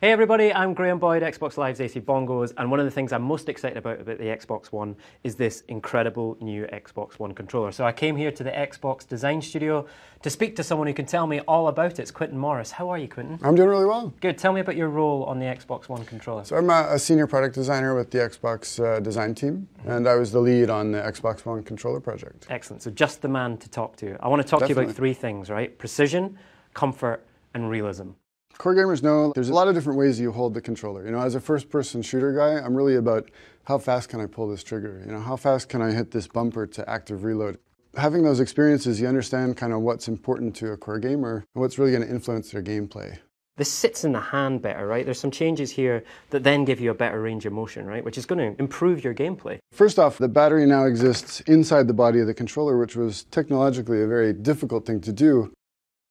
Hey everybody, I'm Graham Boyd, Xbox Live's AC Bongos, and one of the things I'm most excited about the Xbox One is this incredible new Xbox One controller. So I came here to the Xbox Design Studio to speak to someone who can tell me all about it. It's Quinton Morris. How are you, Quinton? I'm doing really well. Good. Tell me about your role on the Xbox One controller. So I'm a senior product designer with the Xbox design team, and I was the lead on the Xbox One controller project. Excellent. So just the man to talk to. I want to talk to you about three things, right? Precision, comfort, and realism. Core gamers know there's a lot of different ways you hold the controller. You know, as a first-person shooter guy, I'm really about how fast can I pull this trigger? You know, how fast can I hit this bumper to active reload? Having those experiences, you understand kind of what's important to a core gamer and what's really going to influence their gameplay. This sits in the hand better, right? There's some changes here that then give you a better range of motion, right? Which is going to improve your gameplay. First off, the battery now exists inside the body of the controller, which was technologically a very difficult thing to do.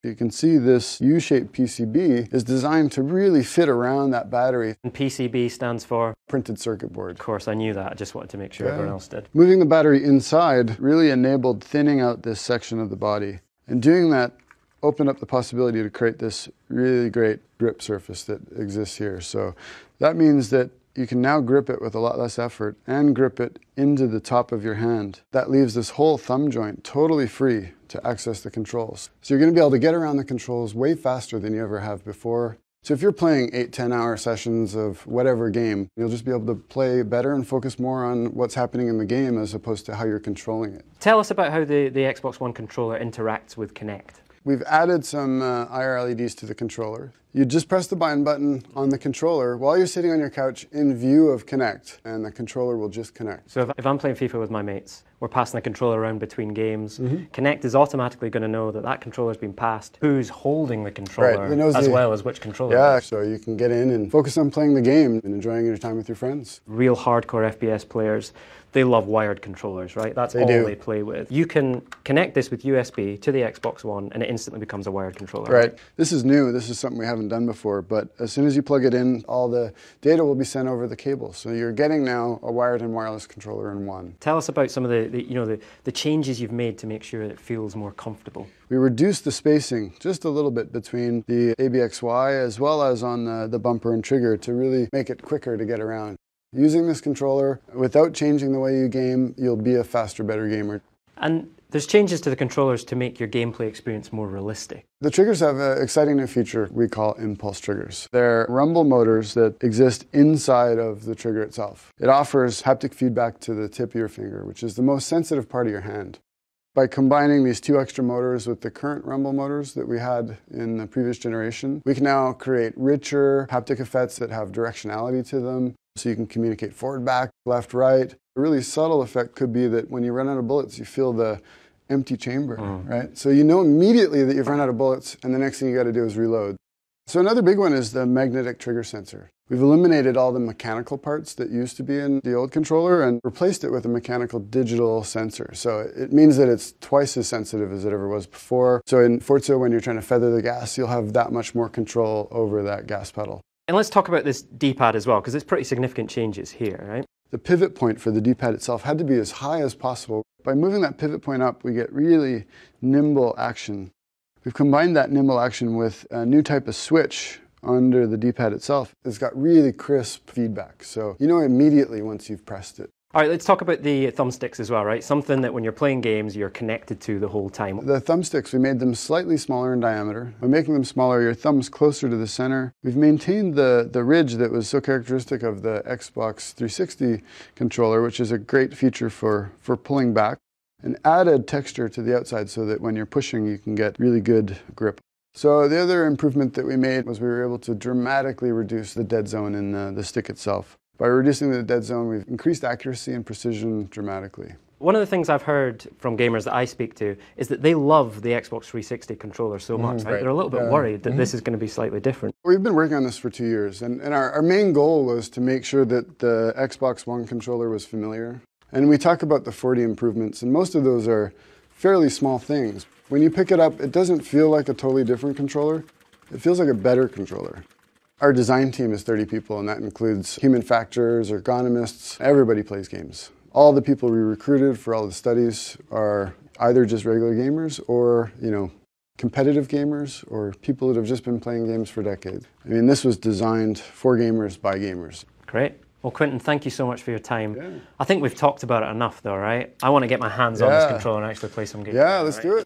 You can see this U-shaped PCB is designed to really fit around that battery. And PCB stands for? Printed circuit board. Of course, I knew that. I just wanted to make sure everyone else did. Moving the battery inside really enabled thinning out this section of the body. And doing that opened up the possibility to create this really great grip surface that exists here. So that means that you can now grip it with a lot less effort and grip it into the top of your hand. That leaves this whole thumb joint totally free to access the controls. So you're going to be able to get around the controls way faster than you ever have before. So if you're playing 8-10 hour sessions of whatever game, you'll just be able to play better and focus more on what's happening in the game as opposed to how you're controlling it. Tell us about how the Xbox One controller interacts with Kinect. We've added some IR LEDs to the controller. You just press the bind button on the controller while you're sitting on your couch in view of Kinect, and the controller will just connect. So if I'm playing FIFA with my mates, we're passing the controller around between games, Kinect is automatically going to know that that controller's been passed, who's holding the controller, as well as which controller. Yeah, so you can get in and focus on playing the game and enjoying your time with your friends. Real hardcore FPS players, they love wired controllers, right? That's all they play with. You can connect this with USB to the Xbox One and it instantly becomes a wired controller. Right. This is new. This is something we haven't done before, but as soon as you plug it in, all the data will be sent over the cable. So you're getting now a wired and wireless controller in one. Tell us about some of the changes you've made to make sure it feels more comfortable. We reduced the spacing just a little bit between the ABXY as well as on the bumper and trigger to really make it quicker to get around. Using this controller, without changing the way you game, you'll be a faster, better gamer. And there's changes to the controllers to make your gameplay experience more realistic. The triggers have an exciting new feature we call impulse triggers. They're rumble motors that exist inside of the trigger itself. It offers haptic feedback to the tip of your finger, which is the most sensitive part of your hand. By combining these two extra motors with the current rumble motors that we had in the previous generation, we can now create richer haptic effects that have directionality to them. So you can communicate forward, back, left, right. A really subtle effect could be that when you run out of bullets, you feel the empty chamber, right? So you know immediately that you've run out of bullets, and the next thing you got to do is reload. So another big one is the magnetic trigger sensor. We've eliminated all the mechanical parts that used to be in the old controller and replaced it with a mechanical digital sensor. So it means that it's twice as sensitive as it ever was before. So in Forza, when you're trying to feather the gas, you'll have that much more control over that gas pedal. And let's talk about this D-pad as well, because it's pretty significant changes here, right? The pivot point for the D-pad itself had to be as high as possible. By moving that pivot point up, we get really nimble action. We've combined that nimble action with a new type of switch under the D-pad itself. It's got really crisp feedback, so you know immediately once you've pressed it. All right, let's talk about the thumbsticks as well, right? Something that when you're playing games, you're connected to the whole time. The thumbsticks, we made them slightly smaller in diameter. By making them smaller, your thumb's closer to the center. We've maintained the ridge that was so characteristic of the Xbox 360 controller, which is a great feature for pulling back, and added texture to the outside so that when you're pushing, you can get really good grip. So the other improvement that we made was we were able to dramatically reduce the dead zone in the stick itself. By reducing the dead zone, we've increased accuracy and precision dramatically. One of the things I've heard from gamers that I speak to is that they love the Xbox 360 controller so much, right? They're a little bit worried that this is going to be slightly different. We've been working on this for 2 years, and our main goal was to make sure that the Xbox One controller was familiar. And we talk about the 40 improvements, and most of those are fairly small things. When you pick it up, it doesn't feel like a totally different controller. It feels like a better controller. Our design team is 30 people, and that includes human factors, ergonomists. Everybody plays games. All the people we recruited for all the studies are either just regular gamers or, competitive gamers or people that have just been playing games for decades. I mean, this was designed for gamers by gamers. Great. Well, Quentin, thank you so much for your time. Yeah. I think we've talked about it enough though, right? I want to get my hands on this controller and actually play some games. Yeah, let's do it.